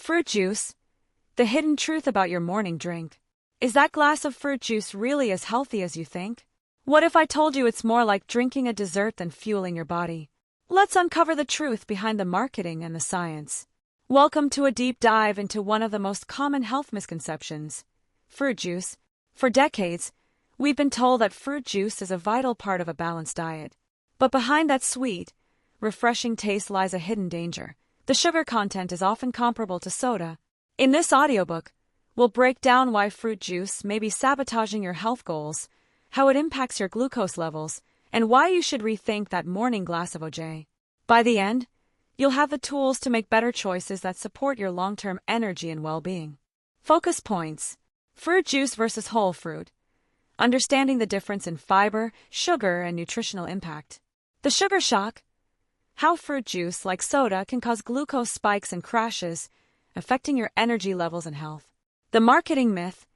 Fruit juice, the hidden truth about your morning drink. Is that glass of fruit juice really as healthy as you think? What if I told you it's more like drinking a dessert than fueling your body? Let's uncover the truth behind the marketing and the science. Welcome to a deep dive into one of the most common health misconceptions: fruit juice. For decades, we've been told that fruit juice is a vital part of a balanced diet. But behind that sweet, refreshing taste lies a hidden danger. The sugar content is often comparable to soda. In this audiobook, we'll break down why fruit juice may be sabotaging your health goals, how it impacts your glucose levels, and why you should rethink that morning glass of OJ. By the end, you'll have the tools to make better choices that support your long-term energy and well-being. Focus points: fruit juice versus whole fruit. Understanding the difference in fiber, sugar, and nutritional impact. The sugar shock: how fruit juice, like soda, can cause glucose spikes and crashes, affecting your energy levels and health. The marketing myth: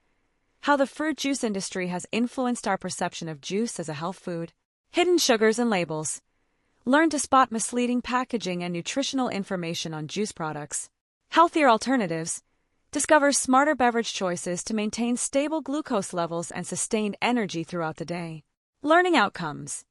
how the fruit juice industry has influenced our perception of juice as a health food. Hidden sugars and labels. Learn to spot misleading packaging and nutritional information on juice products. Healthier alternatives. Discover smarter beverage choices to maintain stable glucose levels and sustained energy throughout the day. Learning outcomes.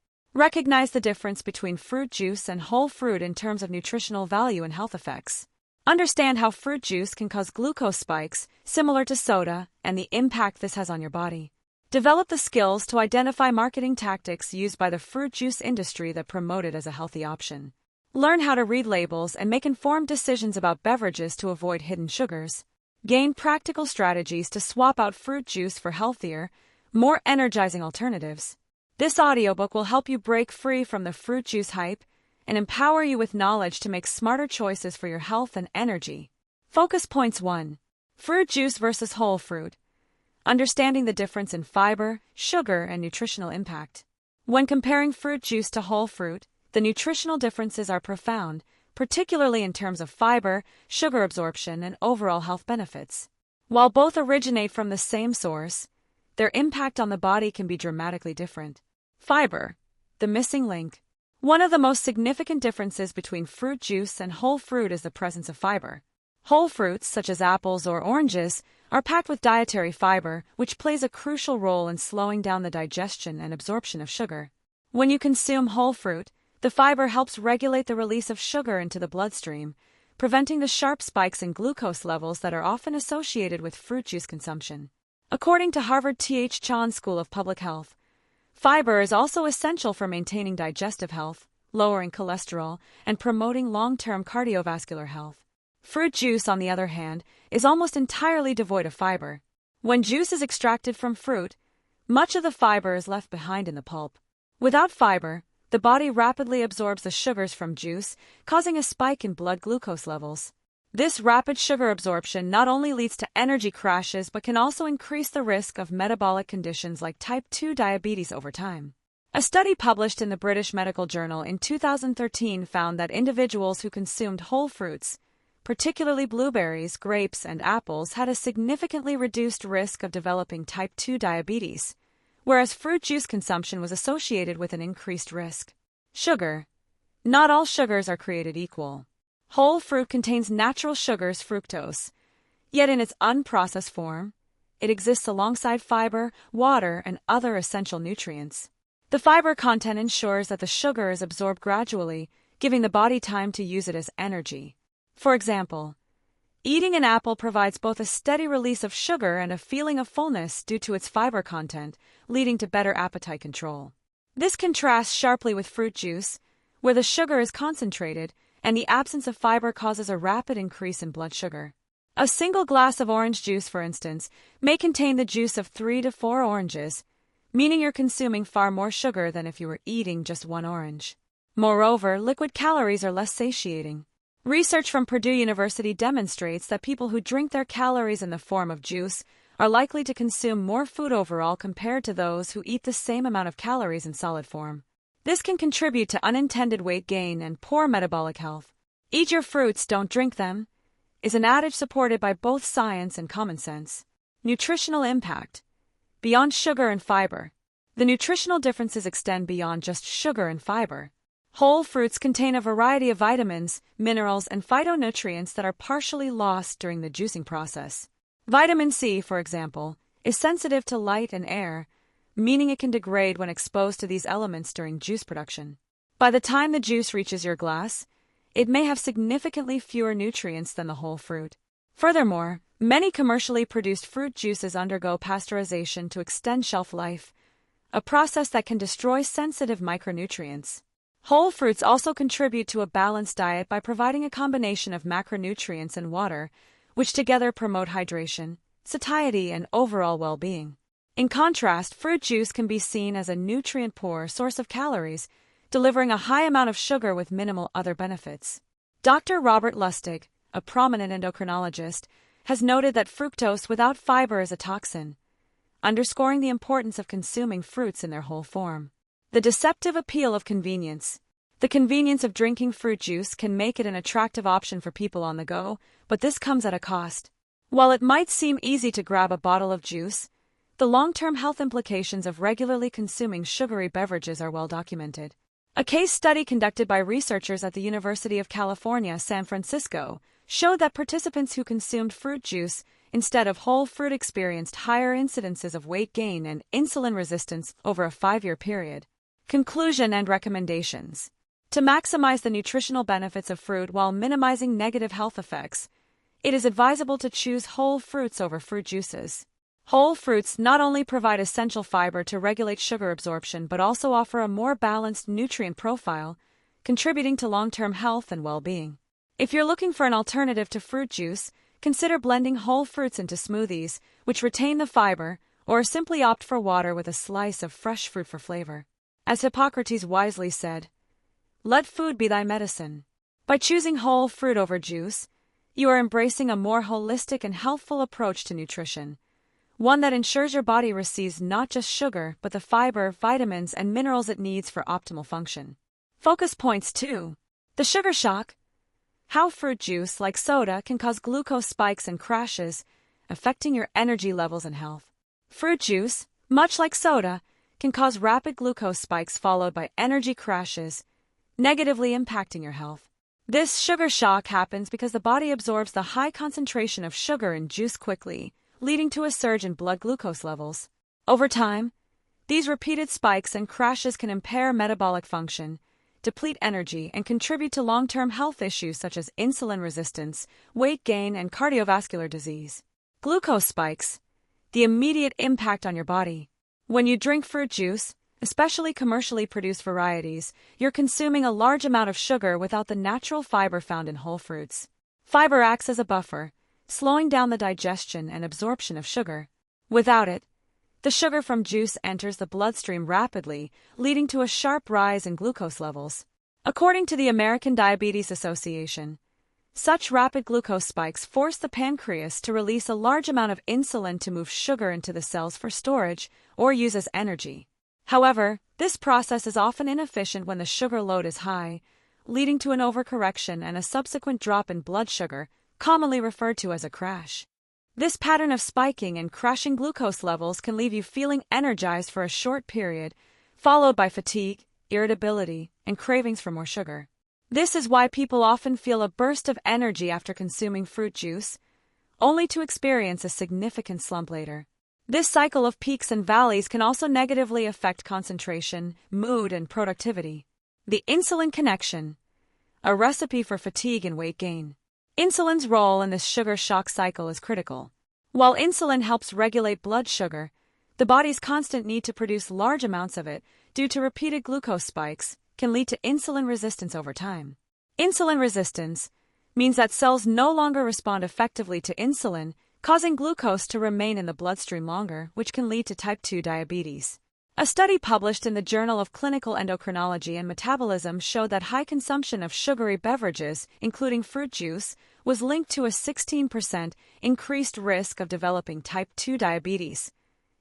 Recognize the difference between fruit juice and whole fruit in terms of nutritional value and health effects. Understand how fruit juice can cause glucose spikes, similar to soda, and the impact this has on your body. Develop the skills to identify marketing tactics used by the fruit juice industry that promote it as a healthy option. Learn how to read labels and make informed decisions about beverages to avoid hidden sugars. Gain practical strategies to swap out fruit juice for healthier, more energizing alternatives. This audiobook will help you break free from the fruit juice hype and empower you with knowledge to make smarter choices for your health and energy. Focus points 1. Fruit juice versus whole fruit. Understanding the difference in fiber, sugar, and nutritional impact. When comparing fruit juice to whole fruit, the nutritional differences are profound, particularly in terms of fiber, sugar absorption, and overall health benefits. While both originate from the same source, their impact on the body can be dramatically different. Fiber, the missing link. One of the most significant differences between fruit juice and whole fruit is the presence of fiber. Whole fruits, such as apples or oranges, are packed with dietary fiber, which plays a crucial role in slowing down the digestion and absorption of sugar. When you consume whole fruit, the fiber helps regulate the release of sugar into the bloodstream, preventing the sharp spikes in glucose levels that are often associated with fruit juice consumption. According to Harvard T.H. Chan School of Public Health, fiber is also essential for maintaining digestive health, lowering cholesterol, and promoting long-term cardiovascular health. Fruit juice, on the other hand, is almost entirely devoid of fiber. When juice is extracted from fruit, much of the fiber is left behind in the pulp. Without fiber, the body rapidly absorbs the sugars from juice, causing a spike in blood glucose levels. This rapid sugar absorption not only leads to energy crashes but can also increase the risk of metabolic conditions like type 2 diabetes over time. A study published in the British Medical Journal in 2013 found that individuals who consumed whole fruits, particularly blueberries, grapes, and apples, had a significantly reduced risk of developing type 2 diabetes, whereas fruit juice consumption was associated with an increased risk. Sugar. Not all sugars are created equal. Whole fruit contains natural sugars, fructose, yet in its unprocessed form, it exists alongside fiber, water, and other essential nutrients. The fiber content ensures that the sugar is absorbed gradually, giving the body time to use it as energy. For example, eating an apple provides both a steady release of sugar and a feeling of fullness due to its fiber content, leading to better appetite control. This contrasts sharply with fruit juice, where the sugar is concentrated and the absence of fiber causes a rapid increase in blood sugar. A single glass of orange juice, for instance, may contain the juice of 3 to 4 oranges, meaning you're consuming far more sugar than if you were eating just one orange. Moreover, liquid calories are less satiating. Research from Purdue University demonstrates that people who drink their calories in the form of juice are likely to consume more food overall compared to those who eat the same amount of calories in solid form. This can contribute to unintended weight gain and poor metabolic health. Eat your fruits, don't drink them, is an adage supported by both science and common sense. Nutritional impact. Beyond sugar and fiber. The nutritional differences extend beyond just sugar and fiber. Whole fruits contain a variety of vitamins, minerals, and phytonutrients that are partially lost during the juicing process. Vitamin C, for example, is sensitive to light and air, meaning it can degrade when exposed to these elements during juice production. By the time the juice reaches your glass, it may have significantly fewer nutrients than the whole fruit. Furthermore, many commercially produced fruit juices undergo pasteurization to extend shelf life, a process that can destroy sensitive micronutrients. Whole fruits also contribute to a balanced diet by providing a combination of macronutrients and water, which together promote hydration, satiety, and overall well-being. In contrast, fruit juice can be seen as a nutrient-poor source of calories, delivering a high amount of sugar with minimal other benefits. Dr. Robert Lustig, a prominent endocrinologist, has noted that fructose without fiber is a toxin, underscoring the importance of consuming fruits in their whole form. The deceptive appeal of convenience. The convenience of drinking fruit juice can make it an attractive option for people on the go, but this comes at a cost. While it might seem easy to grab a bottle of juice, the long-term health implications of regularly consuming sugary beverages are well documented. A case study conducted by researchers at the University of California, San Francisco, showed that participants who consumed fruit juice instead of whole fruit experienced higher incidences of weight gain and insulin resistance over a 5-year period. Conclusion and recommendations. To maximize the nutritional benefits of fruit while minimizing negative health effects, it is advisable to choose whole fruits over fruit juices. Whole fruits not only provide essential fiber to regulate sugar absorption but also offer a more balanced nutrient profile, contributing to long-term health and well-being. If you're looking for an alternative to fruit juice, consider blending whole fruits into smoothies, which retain the fiber, or simply opt for water with a slice of fresh fruit for flavor. As Hippocrates wisely said, "Let food be thy medicine." By choosing whole fruit over juice, you are embracing a more holistic and healthful approach to nutrition, one that ensures your body receives not just sugar but the fiber, vitamins, and minerals it needs for optimal function. Focus points 2. The sugar shock. How fruit juice, like soda, can cause glucose spikes and crashes, affecting your energy levels and health. Fruit juice, much like soda, can cause rapid glucose spikes followed by energy crashes, negatively impacting your health. This sugar shock happens because the body absorbs the high concentration of sugar in juice quickly, leading to a surge in blood glucose levels. Over time, these repeated spikes and crashes can impair metabolic function, deplete energy, and contribute to long-term health issues such as insulin resistance, weight gain, and cardiovascular disease. Glucose spikes. The immediate impact on your body. When you drink fruit juice, especially commercially produced varieties, you're consuming a large amount of sugar without the natural fiber found in whole fruits. Fiber acts as a buffer, slowing down the digestion and absorption of sugar. Without it, the sugar from juice enters the bloodstream rapidly, leading to a sharp rise in glucose levels. According to the American Diabetes Association, such rapid glucose spikes force the pancreas to release a large amount of insulin to move sugar into the cells for storage or use as energy. However, this process is often inefficient when the sugar load is high, leading to an overcorrection and a subsequent drop in blood sugar, commonly referred to as a crash. This pattern of spiking and crashing glucose levels can leave you feeling energized for a short period, followed by fatigue, irritability, and cravings for more sugar. This is why people often feel a burst of energy after consuming fruit juice, only to experience a significant slump later. This cycle of peaks and valleys can also negatively affect concentration, mood, and productivity. The insulin connection. A recipe for fatigue and weight gain. Insulin's role in this sugar shock cycle is critical. While insulin helps regulate blood sugar, the body's constant need to produce large amounts of it, due to repeated glucose spikes, can lead to insulin resistance over time. Insulin resistance means that cells no longer respond effectively to insulin, causing glucose to remain in the bloodstream longer, which can lead to type 2 diabetes. A study published in the Journal of Clinical Endocrinology and Metabolism showed that high consumption of sugary beverages, including fruit juice, was linked to a 16% increased risk of developing type 2 diabetes,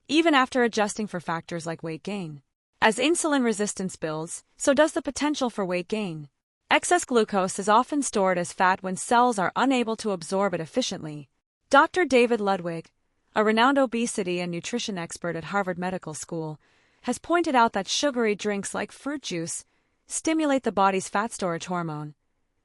even after adjusting for factors like weight gain. As insulin resistance builds, so does the potential for weight gain. Excess glucose is often stored as fat when cells are unable to absorb it efficiently. Dr. David Ludwig, a renowned obesity and nutrition expert at Harvard Medical School, has pointed out that sugary drinks like fruit juice stimulate the body's fat storage hormone,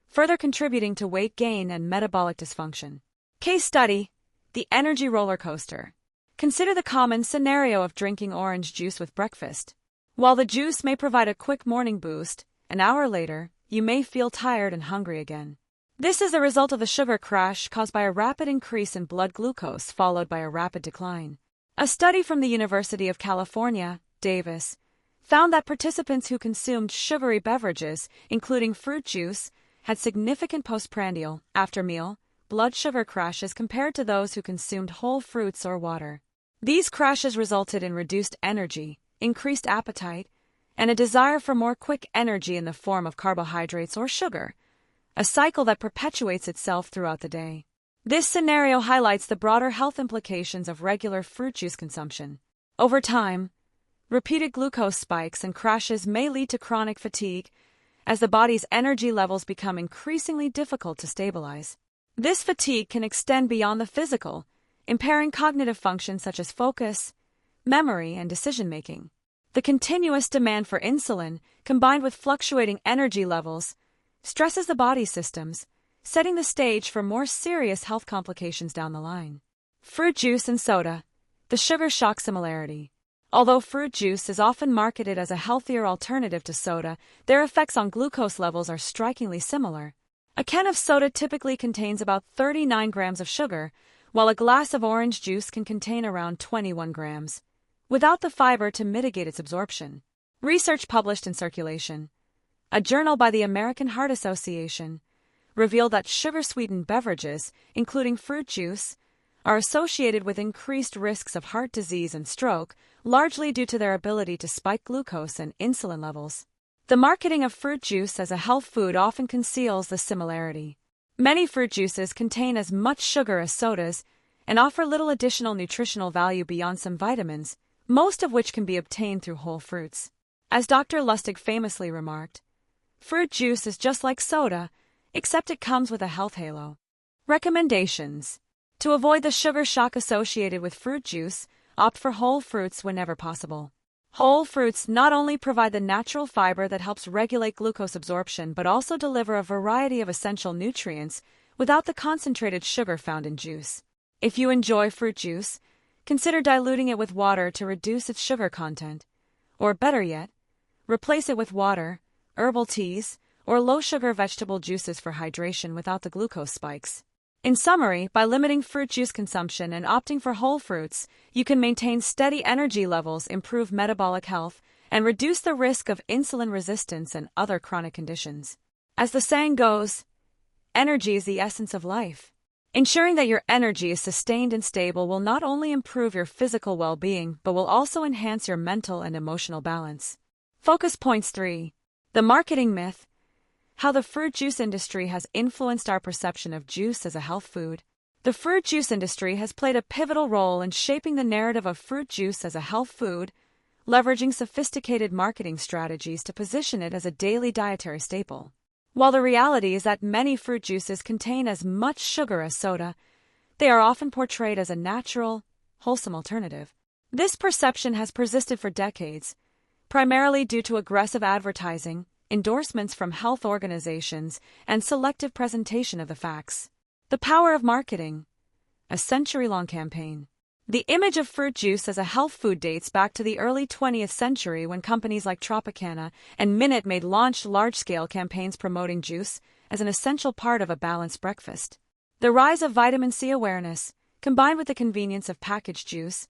further contributing to weight gain and metabolic dysfunction. Case study: the energy roller coaster. Consider the common scenario of drinking orange juice with breakfast. While the juice may provide a quick morning boost, an hour later, you may feel tired and hungry again. This is the result of the sugar crash caused by a rapid increase in blood glucose followed by a rapid decline. A study from the University of California, Davis, found that participants who consumed sugary beverages, including fruit juice, had significant postprandial, after-meal, blood sugar crashes compared to those who consumed whole fruits or water. These crashes resulted in reduced energy, increased appetite, and a desire for more quick energy in the form of carbohydrates or sugar, a cycle that perpetuates itself throughout the day. This scenario highlights the broader health implications of regular fruit juice consumption. Over time, repeated glucose spikes and crashes may lead to chronic fatigue, as the body's energy levels become increasingly difficult to stabilize. This fatigue can extend beyond the physical, impairing cognitive functions such as focus, memory, and decision-making. The continuous demand for insulin, combined with fluctuating energy levels, stresses the body's systems, setting the stage for more serious health complications down the line. Fruit juice and soda. The sugar shock similarity. Although fruit juice is often marketed as a healthier alternative to soda, their effects on glucose levels are strikingly similar. A can of soda typically contains about 39 grams of sugar, while a glass of orange juice can contain around 21 grams, without the fiber to mitigate its absorption. Research published in Circulation, a journal by the American Heart Association, revealed that sugar-sweetened beverages, including fruit juice, are associated with increased risks of heart disease and stroke, largely due to their ability to spike glucose and insulin levels. The marketing of fruit juice as a health food often conceals the similarity. Many fruit juices contain as much sugar as sodas and offer little additional nutritional value beyond some vitamins, most of which can be obtained through whole fruits. As Dr. Lustig famously remarked, fruit juice is just like soda, except it comes with a health halo. Recommendations: to avoid the sugar shock associated with fruit juice, opt for whole fruits whenever possible. Whole fruits not only provide the natural fiber that helps regulate glucose absorption but also deliver a variety of essential nutrients without the concentrated sugar found in juice. If you enjoy fruit juice, consider diluting it with water to reduce its sugar content. Or better yet, replace it with water, herbal teas, or low-sugar vegetable juices for hydration without the glucose spikes. In summary, by limiting fruit juice consumption and opting for whole fruits, you can maintain steady energy levels, improve metabolic health, and reduce the risk of insulin resistance and other chronic conditions. As the saying goes, energy is the essence of life. Ensuring that your energy is sustained and stable will not only improve your physical well-being but will also enhance your mental and emotional balance. Focus points 3. The marketing myth. How the fruit juice industry has influenced our perception of juice as a health food. The fruit juice industry has played a pivotal role in shaping the narrative of fruit juice as a health food, leveraging sophisticated marketing strategies to position it as a daily dietary staple. While the reality is that many fruit juices contain as much sugar as soda, they are often portrayed as a natural, wholesome alternative. This perception has persisted for decades, primarily due to aggressive advertising, endorsements from health organizations, and selective presentation of the facts. The power of marketing. A century-long campaign. The image of fruit juice as a health food dates back to the early 20th century when companies like Tropicana and Minute Maid launched large-scale campaigns promoting juice as an essential part of a balanced breakfast. The rise of vitamin C awareness, combined with the convenience of packaged juice,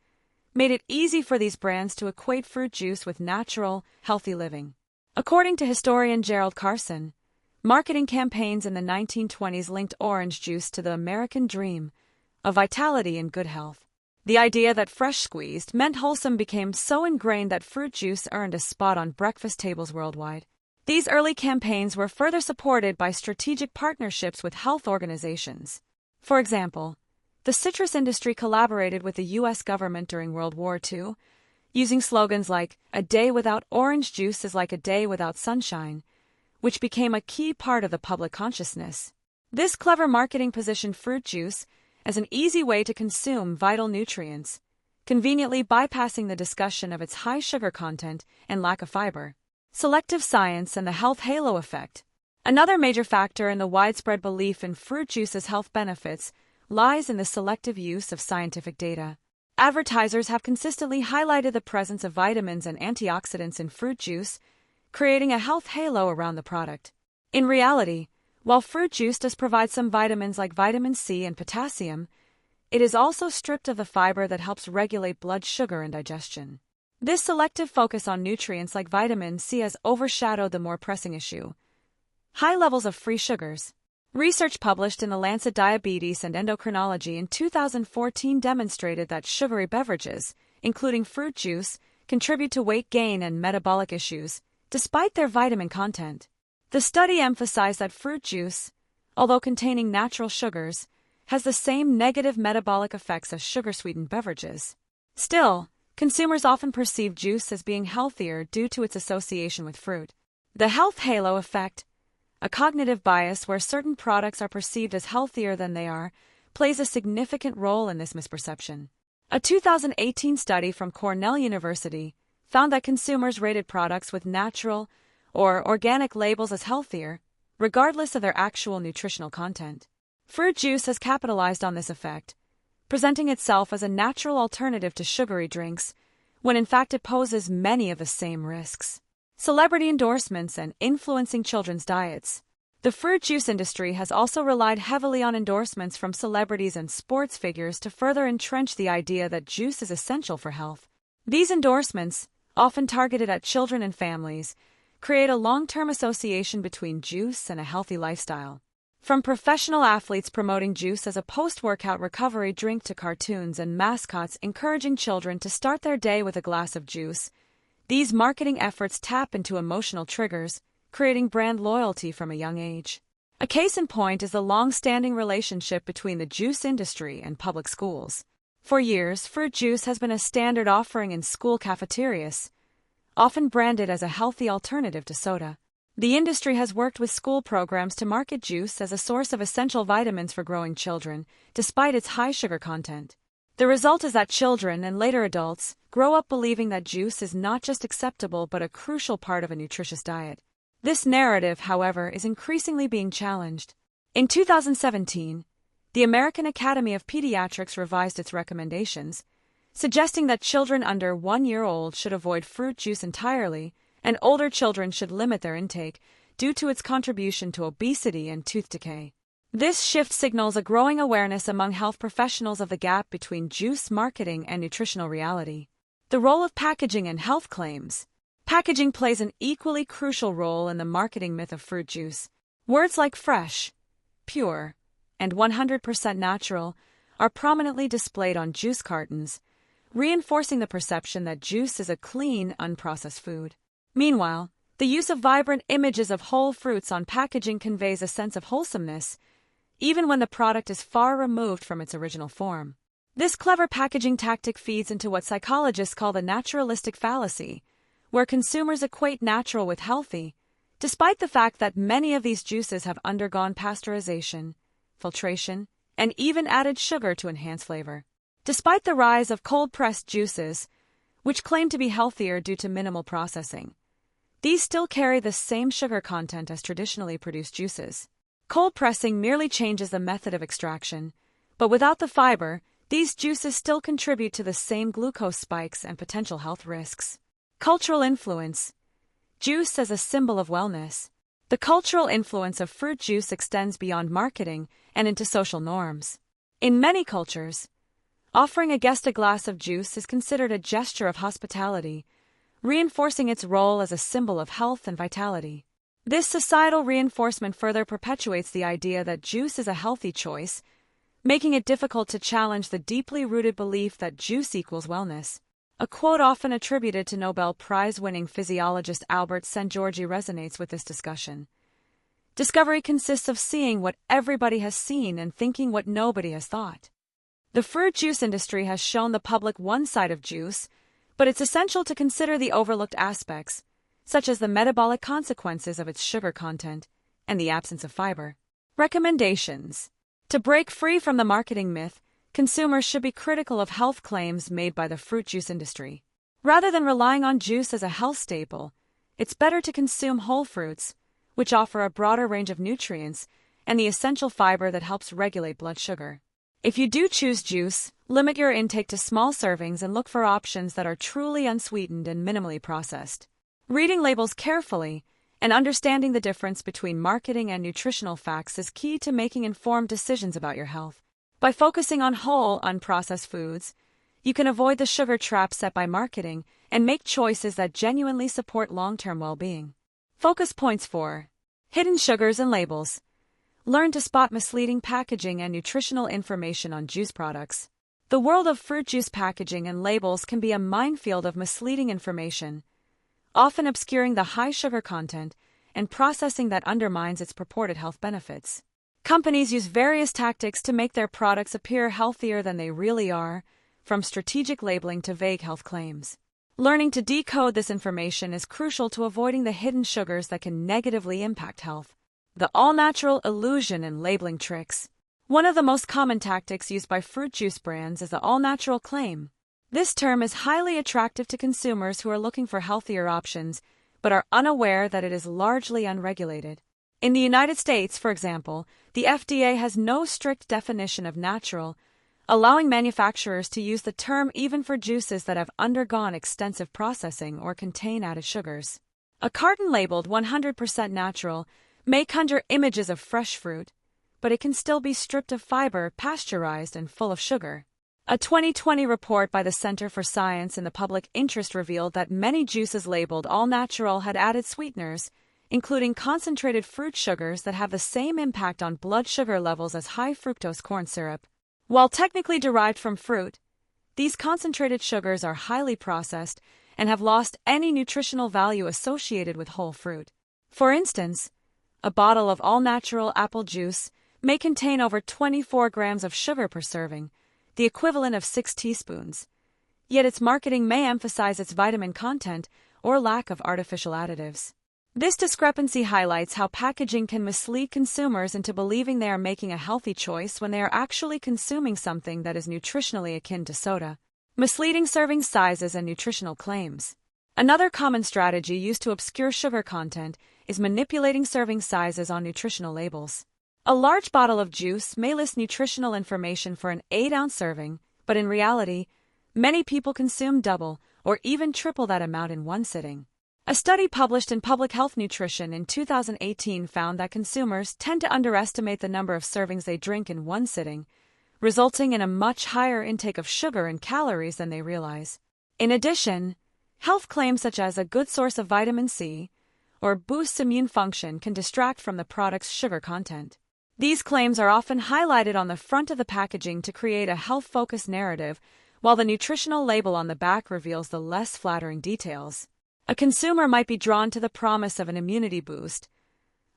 made it easy for these brands to equate fruit juice with natural, healthy living. According to historian Gerald Carson, marketing campaigns in the 1920s linked orange juice to the American dream of vitality and good health. The idea that fresh squeezed meant wholesome became so ingrained that fruit juice earned a spot on breakfast tables worldwide. These early campaigns were further supported by strategic partnerships with health organizations. For example, the citrus industry collaborated with the U.S. government during World War II, using slogans like, "A day without orange juice is like a day without sunshine," which became a key part of the public consciousness. This clever marketing positioned fruit juice as an easy way to consume vital nutrients, conveniently bypassing the discussion of its high sugar content and lack of fiber. Selective science and the health halo effect. Another major factor in the widespread belief in fruit juice's health benefits lies in the selective use of scientific data. Advertisers have consistently highlighted the presence of vitamins and antioxidants in fruit juice, creating a health halo around the product. In reality, while fruit juice does provide some vitamins like vitamin C and potassium, it is also stripped of the fiber that helps regulate blood sugar and digestion. This selective focus on nutrients like vitamin C has overshadowed the more pressing issue: high levels of free sugars. Research published in the Lancet Diabetes and Endocrinology in 2014 demonstrated that sugary beverages, including fruit juice, contribute to weight gain and metabolic issues, despite their vitamin content. The study emphasized that fruit juice, although containing natural sugars, has the same negative metabolic effects as sugar-sweetened beverages. Still, consumers often perceive juice as being healthier due to its association with fruit. The health halo effect, a cognitive bias where certain products are perceived as healthier than they are, plays a significant role in this misperception. A 2018 study from Cornell University found that consumers rated products with natural or organic labels as healthier, regardless of their actual nutritional content. Fruit juice has capitalized on this effect, presenting itself as a natural alternative to sugary drinks, when in fact it poses many of the same risks. Celebrity endorsements and influencing children's diets. The fruit juice industry has also relied heavily on endorsements from celebrities and sports figures to further entrench the idea that juice is essential for health. These endorsements, often targeted at children and families, create a long-term association between juice and a healthy lifestyle. From professional athletes promoting juice as a post-workout recovery drink to cartoons and mascots encouraging children to start their day with a glass of juice, these marketing efforts tap into emotional triggers, creating brand loyalty from a young age. A case in point is the long-standing relationship between the juice industry and public schools. For years, fruit juice has been a standard offering in school cafeterias, often branded as a healthy alternative to soda. The industry has worked with school programs to market juice as a source of essential vitamins for growing children, despite its high sugar content. The result is that children and later adults grow up believing that juice is not just acceptable but a crucial part of a nutritious diet. This narrative, however, is increasingly being challenged. In 2017, the American Academy of Pediatrics revised its recommendations, suggesting that children under 1 year old should avoid fruit juice entirely, and older children should limit their intake due to its contribution to obesity and tooth decay. This shift signals a growing awareness among health professionals of the gap between juice marketing and nutritional reality. The role of packaging and health claims. Packaging plays an equally crucial role in the marketing myth of fruit juice. Words like fresh, pure, and 100% natural are prominently displayed on juice cartons, reinforcing the perception that juice is a clean, unprocessed food. Meanwhile, the use of vibrant images of whole fruits on packaging conveys a sense of wholesomeness, even when the product is far removed from its original form. This clever packaging tactic feeds into what psychologists call the naturalistic fallacy, where consumers equate natural with healthy, despite the fact that many of these juices have undergone pasteurization, filtration, and even added sugar to enhance flavor. Despite the rise of cold-pressed juices, which claim to be healthier due to minimal processing, these still carry the same sugar content as traditionally produced juices. Cold pressing merely changes the method of extraction, but without the fiber, these juices still contribute to the same glucose spikes and potential health risks. Cultural influence. Juice as a symbol of wellness. The cultural influence of fruit juice extends beyond marketing and into social norms. In many cultures, offering a guest a glass of juice is considered a gesture of hospitality, reinforcing its role as a symbol of health and vitality. This societal reinforcement further perpetuates the idea that juice is a healthy choice, making it difficult to challenge the deeply rooted belief that juice equals wellness. A quote often attributed to Nobel Prize-winning physiologist Albert Szent-Györgyi resonates with this discussion. Discovery consists of seeing what everybody has seen and thinking what nobody has thought. The fruit juice industry has shown the public one side of juice, but it's essential to consider the overlooked aspects, such as the metabolic consequences of its sugar content and the absence of fiber. Recommendations. To break free from the marketing myth, consumers should be critical of health claims made by the fruit juice industry. Rather than relying on juice as a health staple, it's better to consume whole fruits, which offer a broader range of nutrients and the essential fiber that helps regulate blood sugar. If you do choose juice, limit your intake to small servings and look for options that are truly unsweetened and minimally processed. Reading labels carefully and understanding the difference between marketing and nutritional facts is key to making informed decisions about your health. By focusing on whole, unprocessed foods, you can avoid the sugar trap set by marketing and make choices that genuinely support long-term well-being. Focus points 4. Hidden sugars and labels. Learn to spot misleading packaging and nutritional information on juice products. The world of fruit juice packaging and labels can be a minefield of misleading information, often obscuring the high sugar content and processing that undermines its purported health benefits. Companies use various tactics to make their products appear healthier than they really are, from strategic labeling to vague health claims. Learning to decode this information is crucial to avoiding the hidden sugars that can negatively impact health. The all-natural illusion and labeling tricks. One of the most common tactics used by fruit juice brands is the all-natural claim. This term is highly attractive to consumers who are looking for healthier options, but are unaware that it is largely unregulated. In the United States, for example, the FDA has no strict definition of natural, allowing manufacturers to use the term even for juices that have undergone extensive processing or contain added sugars. A carton labeled 100% natural may conjure images of fresh fruit, but it can still be stripped of fiber, pasteurized, and full of sugar. A 2020 report by the Center for Science in the Public Interest revealed that many juices labeled all-natural had added sweeteners, including concentrated fruit sugars that have the same impact on blood sugar levels as high-fructose corn syrup. While technically derived from fruit, these concentrated sugars are highly processed and have lost any nutritional value associated with whole fruit. For instance, a bottle of all-natural apple juice may contain over 24 grams of sugar per serving, the equivalent of 6 teaspoons. Yet its marketing may emphasize its vitamin content or lack of artificial additives. This discrepancy highlights how packaging can mislead consumers into believing they are making a healthy choice when they are actually consuming something that is nutritionally akin to soda. Misleading serving sizes and nutritional claims. Another common strategy used to obscure sugar content is manipulating serving sizes on nutritional labels. A large bottle of juice may list nutritional information for an 8-ounce serving, but in reality, many people consume double or even triple that amount in one sitting. A study published in Public Health Nutrition in 2018 found that consumers tend to underestimate the number of servings they drink in one sitting, resulting in a much higher intake of sugar and calories than they realize. In addition, health claims such as a good source of vitamin C or boosts immune function can distract from the product's sugar content. These claims are often highlighted on the front of the packaging to create a health-focused narrative, while the nutritional label on the back reveals the less flattering details. A consumer might be drawn to the promise of an immunity boost,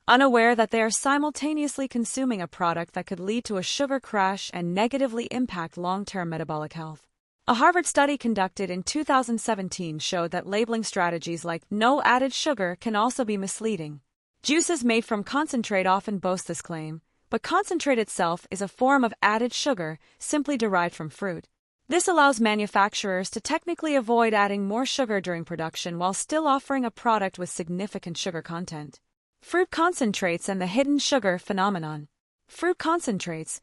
unaware that they are simultaneously consuming a product that could lead to a sugar crash and negatively impact long-term metabolic health. A Harvard study conducted in 2017 showed that labeling strategies like no added sugar can also be misleading. Juices made from concentrate often boast this claim, but concentrate itself is a form of added sugar simply derived from fruit. This allows manufacturers to technically avoid adding more sugar during production while still offering a product with significant sugar content. Fruit concentrates and the hidden sugar phenomenon. Fruit concentrates,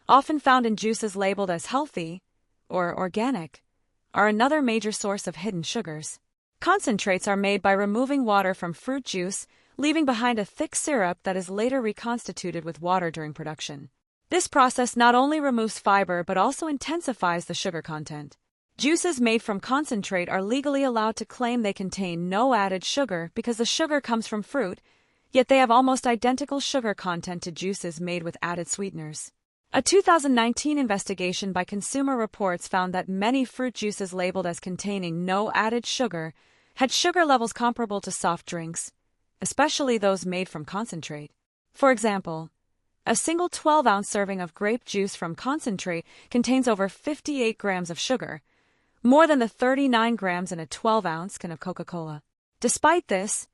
often found in juices labeled as healthy or organic, are another major source of hidden sugars. Concentrates are made by removing water from fruit juice, leaving behind a thick syrup that is later reconstituted with water during production. This process not only removes fiber but also intensifies the sugar content. Juices made from concentrate are legally allowed to claim they contain no added sugar because the sugar comes from fruit, yet they have almost identical sugar content to juices made with added sweeteners. A 2019 investigation by Consumer Reports found that many fruit juices labeled as containing no added sugar had sugar levels comparable to soft drinks, especially those made from concentrate. For example, a single 12-ounce serving of grape juice from concentrate contains over 58 grams of sugar, more than the 39 grams in a 12-ounce can of Coca-Cola. Despite this,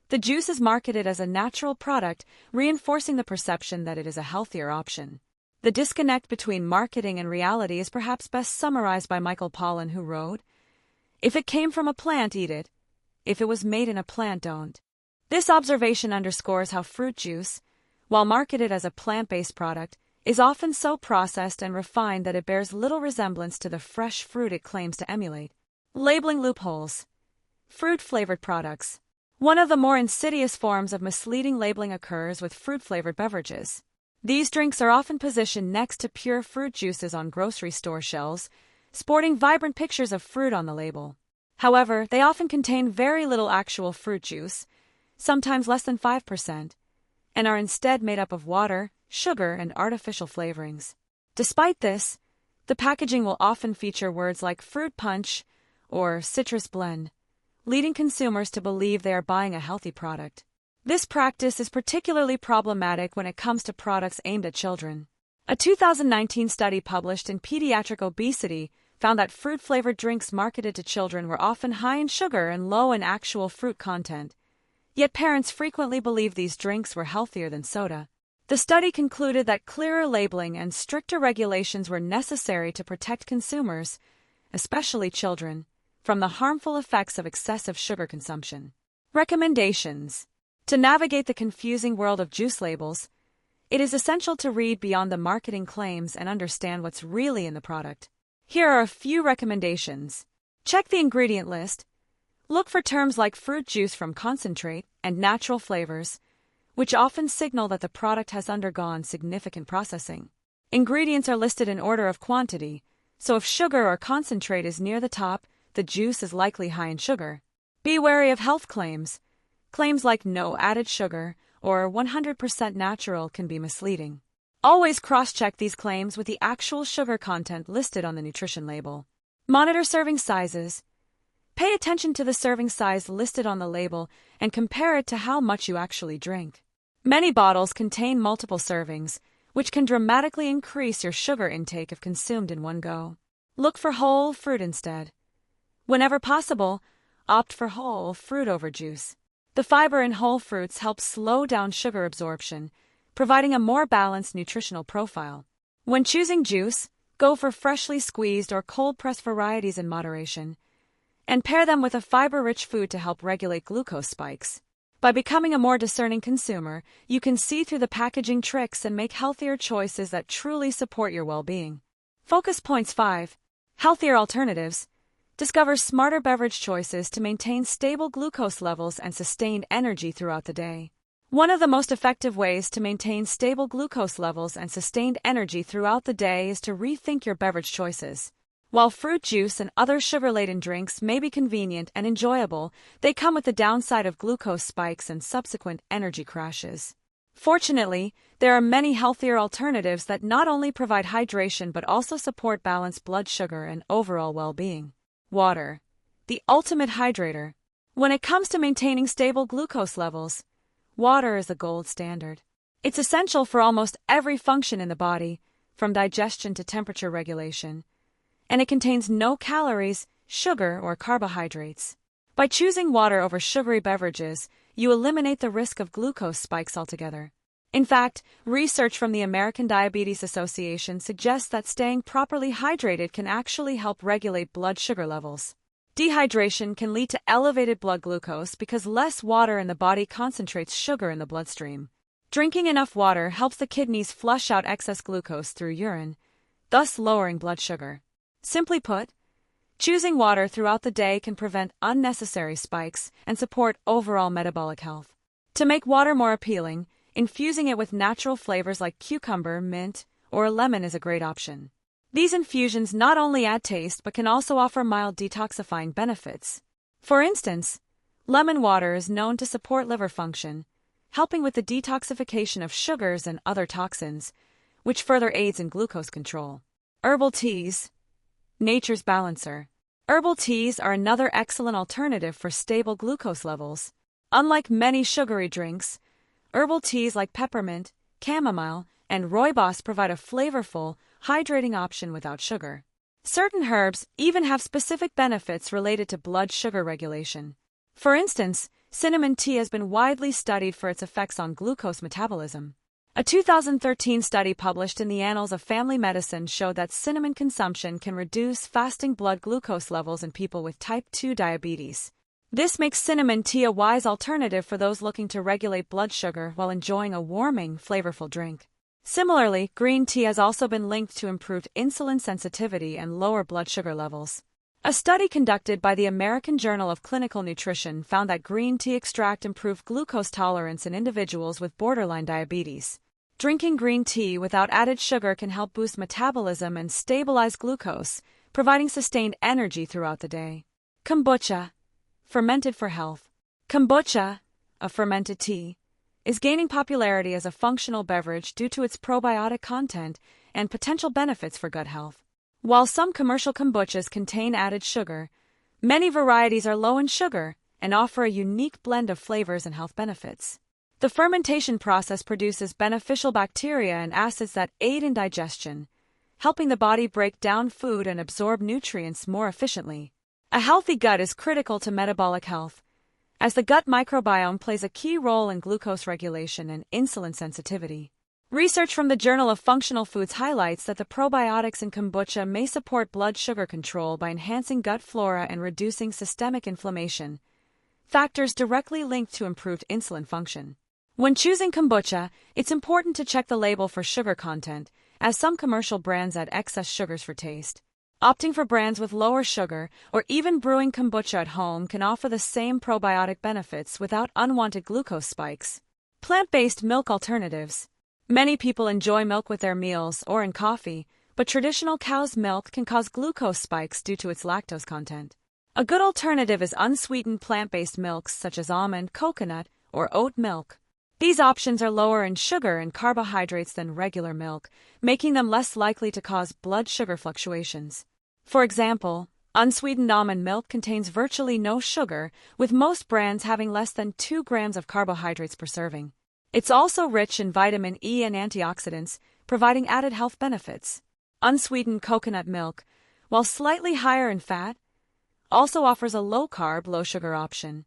the juice is marketed as a natural product, reinforcing the perception that it is a healthier option. The disconnect between marketing and reality is perhaps best summarized by Michael Pollan, who wrote, "If it came from a plant, eat it. if it was made in a plant don't. This observation underscores how fruit juice, while marketed as a plant-based product, is often so processed and refined that it bears little resemblance to the fresh fruit it claims to emulate. Labeling loopholes. Fruit-flavored products. One of the more insidious forms of misleading labeling occurs with fruit-flavored beverages. These drinks are often positioned next to pure fruit juices on grocery store shelves, sporting vibrant pictures of fruit on the label. However, they often contain very little actual fruit juice, sometimes less than 5%, and are instead made up of water, sugar, and artificial flavorings. Despite this, the packaging will often feature words like fruit punch or citrus blend, leading consumers to believe they are buying a healthy product. This practice is particularly problematic when it comes to products aimed at children. A 2019 study published in Pediatric Obesity found that fruit-flavored drinks marketed to children were often high in sugar and low in actual fruit content. Yet parents frequently believed these drinks were healthier than soda. The study concluded that clearer labeling and stricter regulations were necessary to protect consumers, especially children, from the harmful effects of excessive sugar consumption. Recommendations. To navigate the confusing world of juice labels, it is essential to read beyond the marketing claims and understand what's really in the product. Here are a few recommendations. Check the ingredient list. Look for terms like fruit juice from concentrate and natural flavors, which often signal that the product has undergone significant processing. Ingredients are listed in order of quantity, so if sugar or concentrate is near the top, the juice is likely high in sugar. Be wary of health claims. Claims like no added sugar or 100% natural can be misleading. Always cross-check these claims with the actual sugar content listed on the nutrition label. Monitor serving sizes. Pay attention to the serving size listed on the label and compare it to how much you actually drink. Many bottles contain multiple servings, which can dramatically increase your sugar intake if consumed in one go. Look for whole fruit instead. Whenever possible, opt for whole fruit over juice. The fiber in whole fruits helps slow down sugar absorption, providing a more balanced nutritional profile. When choosing juice, go for freshly squeezed or cold-pressed varieties in moderation, and pair them with a fiber-rich food to help regulate glucose spikes. By becoming a more discerning consumer, you can see through the packaging tricks and make healthier choices that truly support your well-being. Focus points 5. Healthier alternatives. Discover smarter beverage choices to maintain stable glucose levels and sustained energy throughout the day. One of the most effective ways to maintain stable glucose levels and sustained energy throughout the day is to rethink your beverage choices. While fruit juice and other sugar-laden drinks may be convenient and enjoyable, they come with the downside of glucose spikes and subsequent energy crashes. Fortunately, there are many healthier alternatives that not only provide hydration but also support balanced blood sugar and overall well-being. Water, the ultimate hydrator. When it comes to maintaining stable glucose levels, water is the gold standard. It's essential for almost every function in the body, from digestion to temperature regulation, and it contains no calories, sugar, or carbohydrates. By choosing water over sugary beverages, you eliminate the risk of glucose spikes altogether. In fact, research from the American Diabetes Association suggests that staying properly hydrated can actually help regulate blood sugar levels. Dehydration can lead to elevated blood glucose because less water in the body concentrates sugar in the bloodstream. Drinking enough water helps the kidneys flush out excess glucose through urine, thus lowering blood sugar. Simply put, choosing water throughout the day can prevent unnecessary spikes and support overall metabolic health. To make water more appealing, infusing it with natural flavors like cucumber, mint, or lemon is a great option. These infusions not only add taste but can also offer mild detoxifying benefits. For instance, lemon water is known to support liver function, helping with the detoxification of sugars and other toxins, which further aids in glucose control. Herbal teas, nature's balancer. Herbal teas are another excellent alternative for stable glucose levels. Unlike many sugary drinks, herbal teas like peppermint, chamomile, and rooibos provide a flavorful, hydrating option without sugar. Certain herbs even have specific benefits related to blood sugar regulation. For instance, cinnamon tea has been widely studied for its effects on glucose metabolism. A 2013 study published in the Annals of Family Medicine showed that cinnamon consumption can reduce fasting blood glucose levels in people with type 2 diabetes. This makes cinnamon tea a wise alternative for those looking to regulate blood sugar while enjoying a warming, flavorful drink. Similarly, green tea has also been linked to improved insulin sensitivity and lower blood sugar levels. A study conducted by the American Journal of Clinical Nutrition found that green tea extract improved glucose tolerance in individuals with borderline diabetes. Drinking green tea without added sugar can help boost metabolism and stabilize glucose, providing sustained energy throughout the day. Kombucha, fermented for health. Kombucha, a fermented tea, is gaining popularity as a functional beverage due to its probiotic content and potential benefits for gut health. While some commercial kombuchas contain added sugar, many varieties are low in sugar and offer a unique blend of flavors and health benefits. The fermentation process produces beneficial bacteria and acids that aid in digestion, helping the body break down food and absorb nutrients more efficiently. A healthy gut is critical to metabolic health, as the gut microbiome plays a key role in glucose regulation and insulin sensitivity. Research from the Journal of Functional Foods highlights that the probiotics in kombucha may support blood sugar control by enhancing gut flora and reducing systemic inflammation, factors directly linked to improved insulin function. When choosing kombucha, it's important to check the label for sugar content, as some commercial brands add excess sugars for taste. Opting for brands with lower sugar or even brewing kombucha at home can offer the same probiotic benefits without unwanted glucose spikes. Plant-based milk alternatives. Many people enjoy milk with their meals or in coffee, but traditional cow's milk can cause glucose spikes due to its lactose content. A good alternative is unsweetened plant-based milks such as almond, coconut, or oat milk. These options are lower in sugar and carbohydrates than regular milk, making them less likely to cause blood sugar fluctuations. For example, unsweetened almond milk contains virtually no sugar, with most brands having less than 2 grams of carbohydrates per serving. It's also rich in vitamin E and antioxidants, providing added health benefits. Unsweetened coconut milk, while slightly higher in fat, also offers a low-carb, low-sugar option,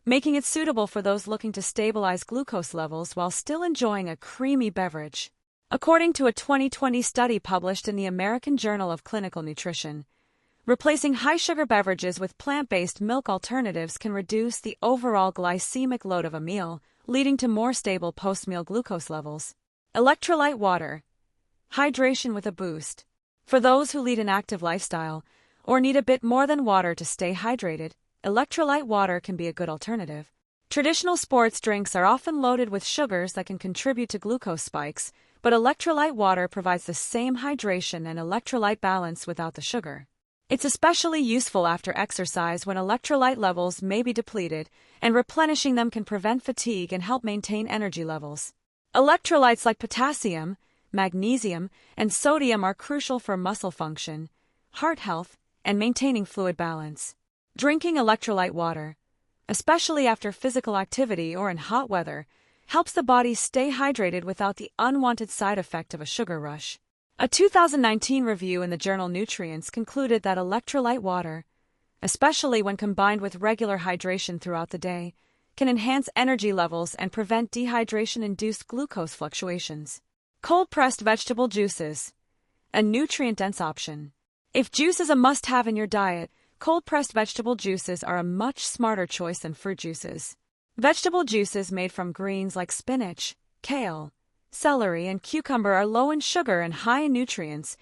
making it suitable for those looking to stabilize glucose levels while still enjoying a creamy beverage. According to a 2020 study published in the American Journal of Clinical Nutrition, replacing high-sugar beverages with plant-based milk alternatives can reduce the overall glycemic load of a meal, leading to more stable post-meal glucose levels. Electrolyte water. Hydration with a boost. For those who lead an active lifestyle or need a bit more than water to stay hydrated, electrolyte water can be a good alternative. Traditional sports drinks are often loaded with sugars that can contribute to glucose spikes, but electrolyte water provides the same hydration and electrolyte balance without the sugar. It's especially useful after exercise when electrolyte levels may be depleted, and replenishing them can prevent fatigue and help maintain energy levels. Electrolytes like potassium, magnesium, and sodium are crucial for muscle function, heart health, and maintaining fluid balance. Drinking electrolyte water, especially after physical activity or in hot weather, helps the body stay hydrated without the unwanted side effect of a sugar rush. A 2019 review in the journal Nutrients concluded that electrolyte water, especially when combined with regular hydration throughout the day, can enhance energy levels and prevent dehydration-induced glucose fluctuations. Cold-pressed vegetable juices, a nutrient-dense option. If juice is a must-have in your diet, cold-pressed vegetable juices are a much smarter choice than fruit juices. Vegetable juices made from greens like spinach, kale, celery, and cucumber are low in sugar and high in nutrients,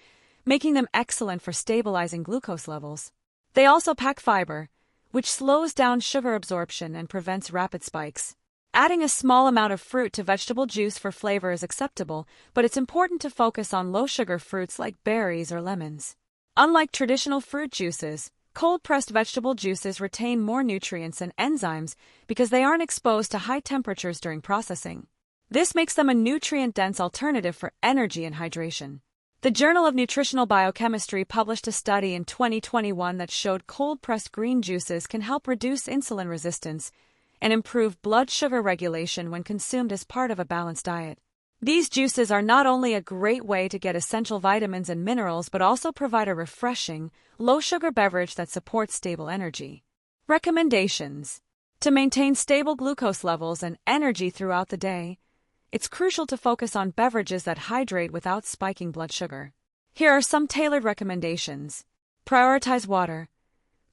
making them excellent for stabilizing glucose levels. They also pack fiber, which slows down sugar absorption and prevents rapid spikes. Adding a small amount of fruit to vegetable juice for flavor is acceptable, but it's important to focus on low-sugar fruits like berries or lemons. Unlike traditional fruit juices, cold-pressed vegetable juices retain more nutrients and enzymes because they aren't exposed to high temperatures during processing. This makes them a nutrient-dense alternative for energy and hydration. The Journal of Nutritional Biochemistry published a study in 2021 that showed cold-pressed green juices can help reduce insulin resistance and improve blood sugar regulation when consumed as part of a balanced diet. These juices are not only a great way to get essential vitamins and minerals but also provide a refreshing, low-sugar beverage that supports stable energy. Recommendations. To maintain stable glucose levels and energy throughout the day, it's crucial to focus on beverages that hydrate without spiking blood sugar. Here are some tailored recommendations. Prioritize water.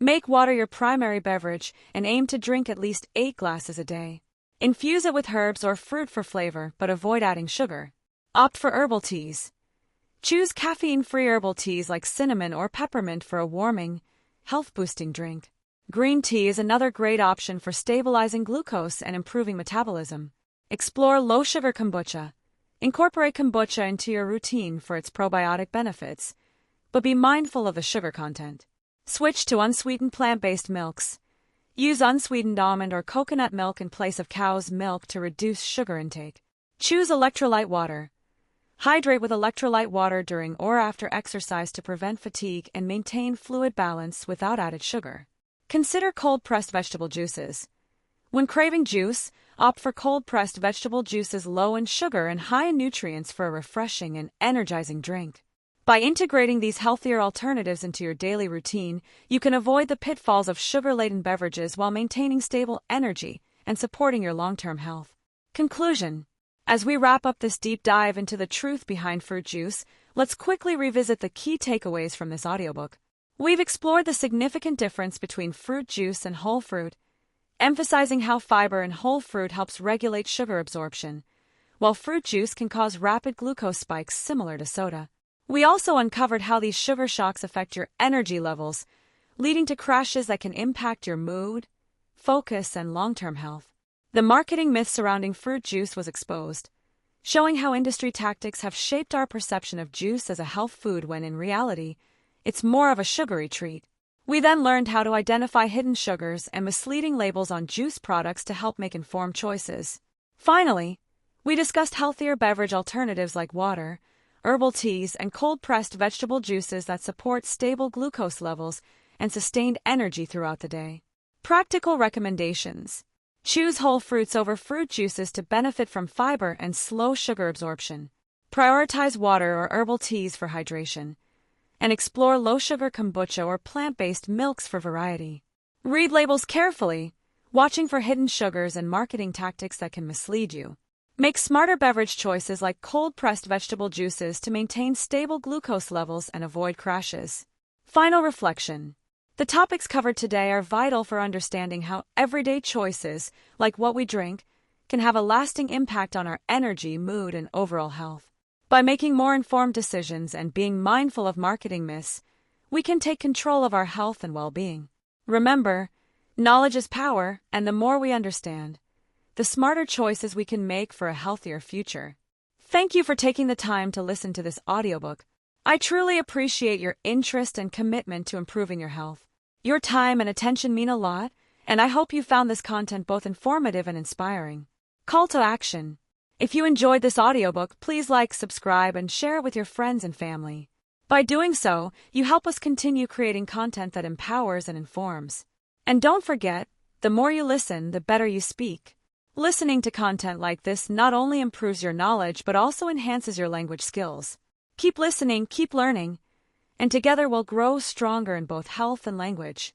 Make water your primary beverage and aim to drink at least 8 glasses a day. Infuse it with herbs or fruit for flavor, but avoid adding sugar. Opt for herbal teas. Choose caffeine-free herbal teas like cinnamon or peppermint for a warming, health-boosting drink. Green tea is another great option for stabilizing glucose and improving metabolism. Explore low-sugar kombucha. Incorporate kombucha into your routine for its probiotic benefits, but be mindful of the sugar content. Switch to unsweetened plant-based milks. Use unsweetened almond or coconut milk in place of cow's milk to reduce sugar intake. Choose electrolyte water. Hydrate with electrolyte water during or after exercise to prevent fatigue and maintain fluid balance without added sugar. Consider cold-pressed vegetable juices. When craving juice, opt for cold-pressed vegetable juices low in sugar and high in nutrients for a refreshing and energizing drink. By integrating these healthier alternatives into your daily routine, you can avoid the pitfalls of sugar-laden beverages while maintaining stable energy and supporting your long-term health. Conclusion. As we wrap up this deep dive into the truth behind fruit juice, let's quickly revisit the key takeaways from this audiobook. We've explored the significant difference between fruit juice and whole fruit, emphasizing how fiber in whole fruit helps regulate sugar absorption, while fruit juice can cause rapid glucose spikes similar to soda. We also uncovered how these sugar shocks affect your energy levels, leading to crashes that can impact your mood, focus, and long-term health. The marketing myth surrounding fruit juice was exposed, showing how industry tactics have shaped our perception of juice as a health food when in reality, it's more of a sugary treat. We then learned how to identify hidden sugars and misleading labels on juice products to help make informed choices. Finally, we discussed healthier beverage alternatives like water, herbal teas, and cold-pressed vegetable juices that support stable glucose levels and sustained energy throughout the day. Practical recommendations. Choose whole fruits over fruit juices to benefit from fiber and slow sugar absorption. Prioritize water or herbal teas for hydration. And explore low-sugar kombucha or plant-based milks for variety. Read labels carefully, watching for hidden sugars and marketing tactics that can mislead you. Make smarter beverage choices like cold-pressed vegetable juices to maintain stable glucose levels and avoid crashes. Final reflection. The topics covered today are vital for understanding how everyday choices, like what we drink, can have a lasting impact on our energy, mood, and overall health. By making more informed decisions and being mindful of marketing myths, we can take control of our health and well-being. Remember, knowledge is power, and the more we understand, the smarter choices we can make for a healthier future. Thank you for taking the time to listen to this audiobook. I truly appreciate your interest and commitment to improving your health. Your time and attention mean a lot, and I hope you found this content both informative and inspiring. Call to action. If you enjoyed this audiobook, please like, subscribe, and share it with your friends and family. By doing so, you help us continue creating content that empowers and informs. And don't forget, the more you listen, the better you speak. Listening to content like this not only improves your knowledge but also enhances your language skills. Keep listening, keep learning, and together we'll grow stronger in both health and language.